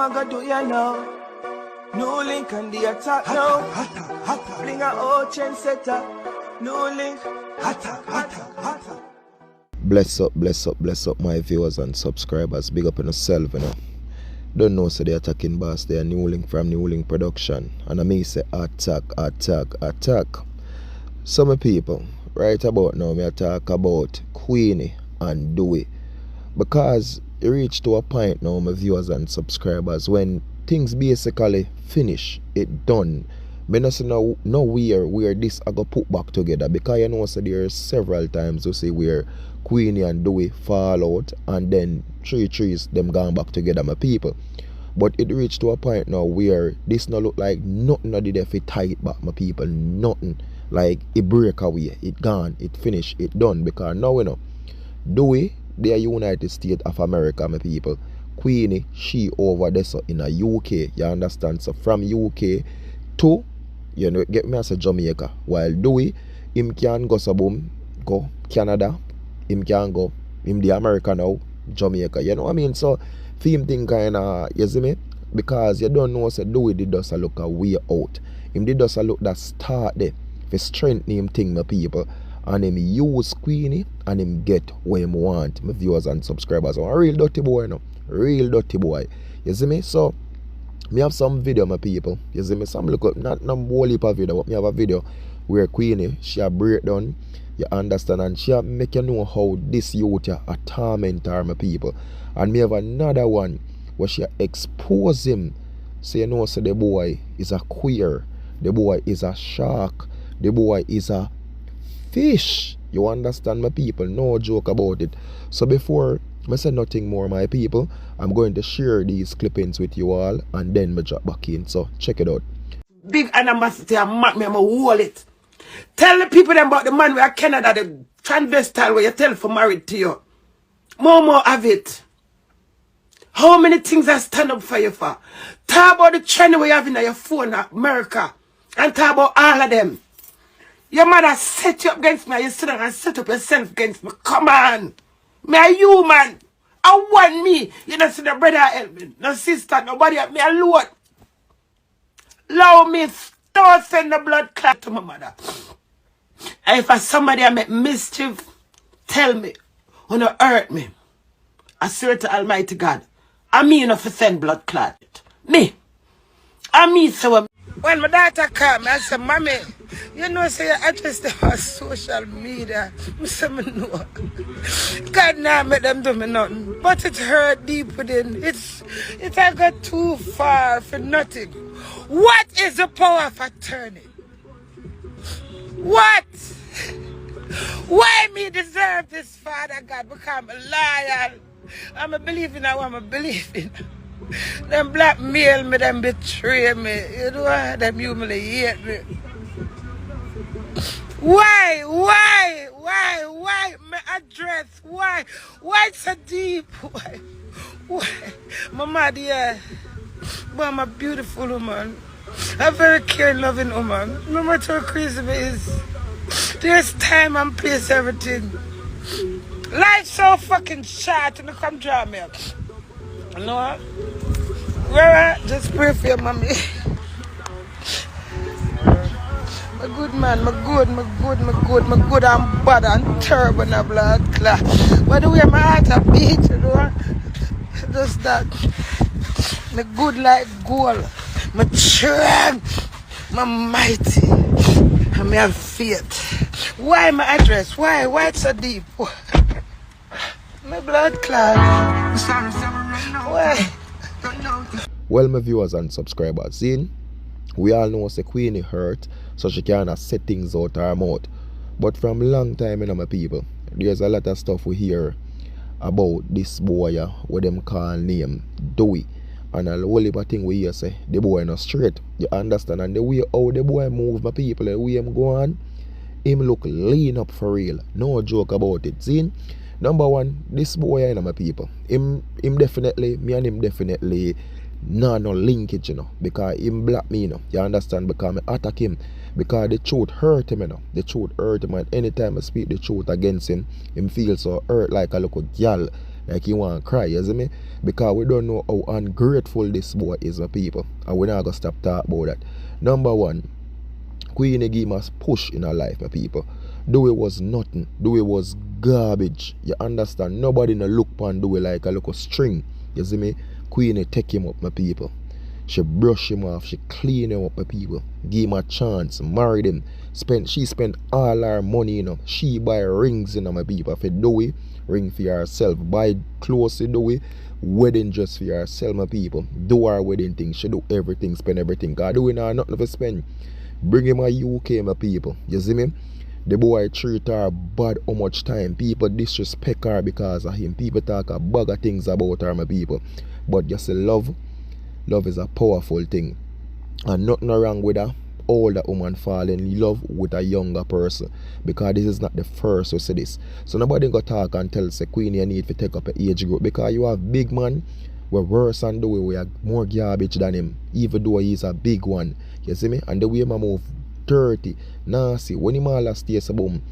want to do you know. NEWLINK and the attack now. Bring a old chain setter. NEWLINK. Attack. Bless up my viewers and subscribers. Big up on yourself, you know. Don't know so they attacking boss. They are NEWLINK from NEWLINK production. And I may say attack. Some people right about now me talk about Queenie and D0WEY. Because it reached to a point now, my viewers and subscribers, when things basically finish, it done. Me not say no where this I go put back together, because you know so there are several times you see where Queenie and D0WEY fall out and then three trees them gone back together, my people. But it reached to a point now where this no look like nothing that did fit tight back, my people. Nothing. Like it break away, it gone, it finished, it done. Because now you know D0WEY, they are United States of America, my people. Queenie, she over there so in a UK, you understand? So from UK to, you know, get me as a Jamaica. While D0WEY, him can go boom, go Canada, him can go, him the America now, Jamaica. You know what I mean? So, film thing kinda, you see me? Because you don't know, so D0WEY did just a look a way out. Him did just a look that start there, for strengthening him thing, my people. And him use Queenie and him get what him want, my viewers and subscribers. I'm a real dirty boy now. Real dirty boy. You see me? So me have some video, my people. You see me? Some look up, not no whole heap of video, but me have a video where Queenie, she a breakdown, you understand, and she a make you know how this youth a torment her, my people. And me have another one where she expose him. So you know, so the boy is a queer, the boy is a shark, the boy is a fish. You understand, my people? No joke about it. So before I say nothing more, my people, I'm going to share these clippings with you all and then me drop back in. So check it out. Big animosity and me, I'm a wallet. Tell the people them about the man where Canada, the transvestite where you tell for married to you. More have it. How many things I stand up for you for? Talk about the trend we have in your phone, America. And talk about all of them. Your mother set you up against me, and you sit down and set up yourself against me. Come on. Me a human. I want me. You don't see the brother help me. No sister, nobody help me alone. Allow me don't send the blood clot to my mother. And if somebody I make mischief, tell me. Wanna hurt me. I swear to Almighty God. I mean enough to send blood clot. Me. I mean so when my daughter come, I say, Mommy, you know, say your address them on social media. I say, me know. God now make them do me nothing. But it hurt deep within. It I got too far for nothing. What is the power of attorney? What? Why me deserve this, Father God? Because I'm a liar. I'm a believing now I'm a believing. Them blackmail me, them betray me, you know, them humiliate me. Why? My address, why it's so deep? Why? Mama dear, but I'm a beautiful woman, a very caring, loving woman. No matter how crazy it is, there's time and place, everything. Life's so fucking short, and come draw me up. You know what? Well, just pray for your mommy. My good man, my good, I'm bad and terrible and a blood clot. By the way, my heart a beat, you know? Just that. My good like gold. My strength. My mighty. And me have faith. Why my address? Why it's so deep? My blood clot. Why? Well, my viewers and subscribers, see, we all know the Queenie hurt, so she can't set things out her mouth. But from long time, you know, my people, there's a lot of stuff we hear about this boy, what them call name D0WEY. And a whole heap of thing we hear say, the boy not straight. You understand? And the way how the boy move, my people, the way him go on, him look lean up for real. No joke about it. See? Number one, this boy, you know, my people, him definitely, me and him definitely no linkage, you know, because him black me, you know, you understand, because I attack him, because the truth hurt him, you know, the truth hurt him, and anytime I speak the truth against him, him feel so hurt like a little girl, Like you want to cry, you see me? Because we don't know how ungrateful this boy is, my people. And we're not going to stop talking about that. Number one, Queenie gave us push in her life, my people. D0WEY was nothing. D0WEY was garbage. You understand? Nobody no look upon D0WEY like a little string. You see me? Queenie take him up, my people. She brush him off. She clean him up, my people. Give him a chance. Married him. She spent all her money, you know. She buy rings, you know, my people. For D0WEY, ring for herself. Buy clothes to D0WEY. Wedding dress for herself, my people. Do her wedding thing. She do everything. Spend everything. God, D0WEY now nothing to spend. Bring him a UK, my people. You see me? The boy treat her bad how much time. People disrespect her because of him. People talk a bag of things about her, my people. But you see, love is a powerful thing. And nothing wrong with a older woman fall in love with a younger person. Because this is not the first to say this. So nobody go talk and tell say Queenie you need to take up an age group. Because you have big man we're worse than D0WEY. We are more garbage than him. Even though he's a big one. You see me? And the way I move dirty, nasty. When him all last year boom,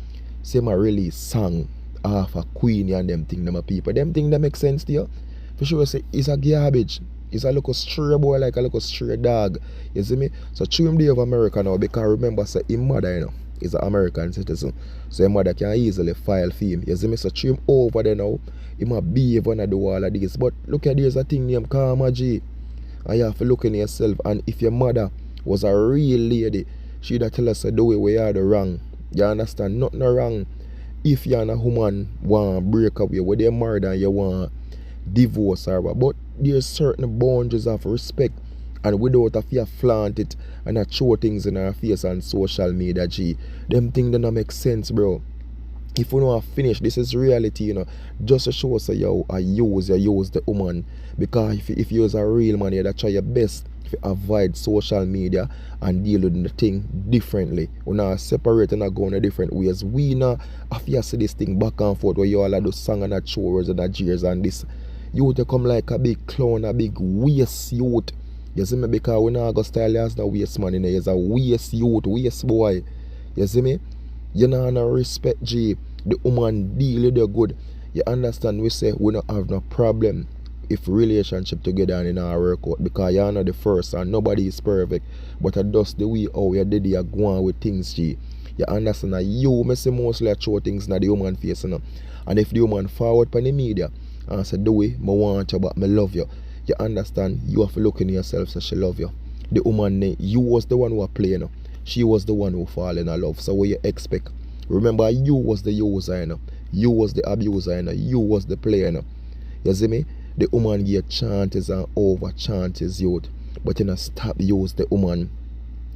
say my release song off a Queenie and them thing them people. Them thing that make sense to you? For sure say it's a garbage. It's a little stray boy like a little stray dog. You see me? So chew him day of America now because remember say his mother, you know, is an American citizen. So his mother can easily file for him. You see me? So chew him over there now. He might behave when I do all of this. But look at there's a thing named Karma G. And you have to look in yourself. And if your mother was a real lady, she'd tell us D0WEY we are the wrong. You understand? Nothing wrong. If you're a woman want to break up with you married and you want divorce her. But there's certain boundaries of respect. And without a fear flaunt it and a show things in her face on social media, G. Them things don't make sense, bro. If we don't finish, this is reality, you know. Just to show us you use the woman. Because if you're a real man, you try your best to avoid social media and deal with the thing differently. We not separate and not go in different ways. We not have to see this thing back and forth where you all do song and a chores and a jeers and this. You to come like a big clown, a big waste youth. You see me? Because we not go style as the waste man in there. He's a waste youth, waste boy. You see me? You know no respect, G. The woman deal with you good. You understand? We say we don't have no problem if relationship together and in our workout because you're not the first and nobody is perfect. But I just the way how you did you go on with things, G. You understand that you may say mostly show things in the woman face, you know? And if the woman forward on the media and say D0WEY, I want you but I love you. You understand? You have to look in yourself so she love you. The woman, you was the one who was playing, you know? She was the one who fall in love. So what you expect? Remember, you was the user, you know? You was the abuser, you know? You was the player, you know? You see me? The woman get chances and over chances, youth. But you not stop use the woman.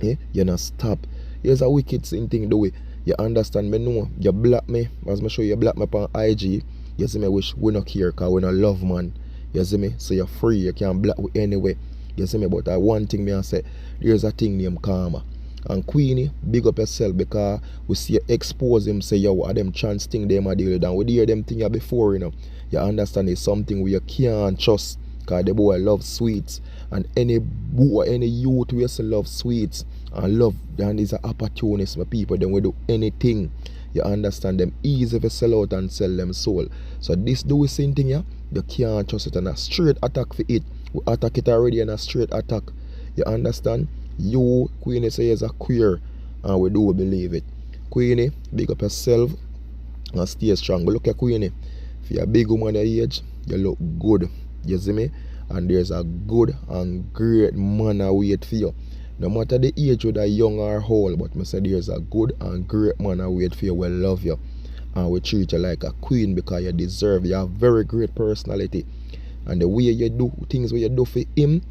Eh? You not stop. Here's a wicked thing D0WEY. You understand me? No. You block me. As I show you block me on IG. You see me? Wish we not care because we not love man. You see me? So you're free. You can block me anyway. You see me? But one thing me I say, there's a thing named karma. And Queenie, big up yourself because we see you expose him, say, yo, what them chance thing them are dealing with. We hear them thing before, you know. You understand it's something where you can't trust because the boy loves sweets. And any boy, any youth who also love sweets and love, and is an opportunist, my people, then we do anything. You understand them easy to sell out and sell them soul. So this D0WEY same thing, yeah, you can't trust it and a straight attack for it. We attack it already and a straight attack. You understand? You, Queenie, say is a queer and we do believe it. Queenie, big up yourself and stay strong. But look at Queenie. If you're a big woman your age, you look good. You see me? And there's a good and great man await for you. No matter the age whether young or old, but I say there's a good and great man await for you. We love you. And we treat you like a queen because you deserve. You have very great personality. And the way you do things what you do for him,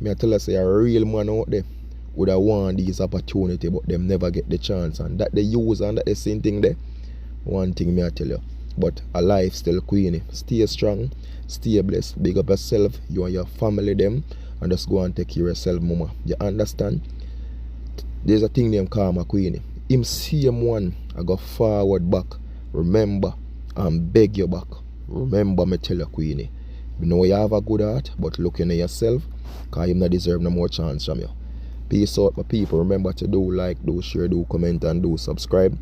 I tell you say a real man out there would have won these opportunity, but them never get the chance. And that they use and that the same thing there. One thing I tell you. But a life still Queenie. Stay strong, stay blessed, big up yourself, you and your family them, and just go and take care of yourself, mama. You understand? There's a thing named karma, Queenie. Him same one I go forward back. Remember and beg you back. Remember me tell you, Queenie. You know you have a good heart, but looking at yourself, because you not deserve no more chance from you. Peace out, my people. Remember to do like, do share, do comment, and do subscribe.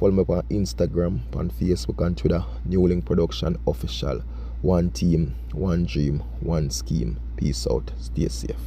Follow me on Instagram, on Facebook, and Twitter. NEWLINK Production Official. One team, one dream, one scheme. Peace out. Stay safe.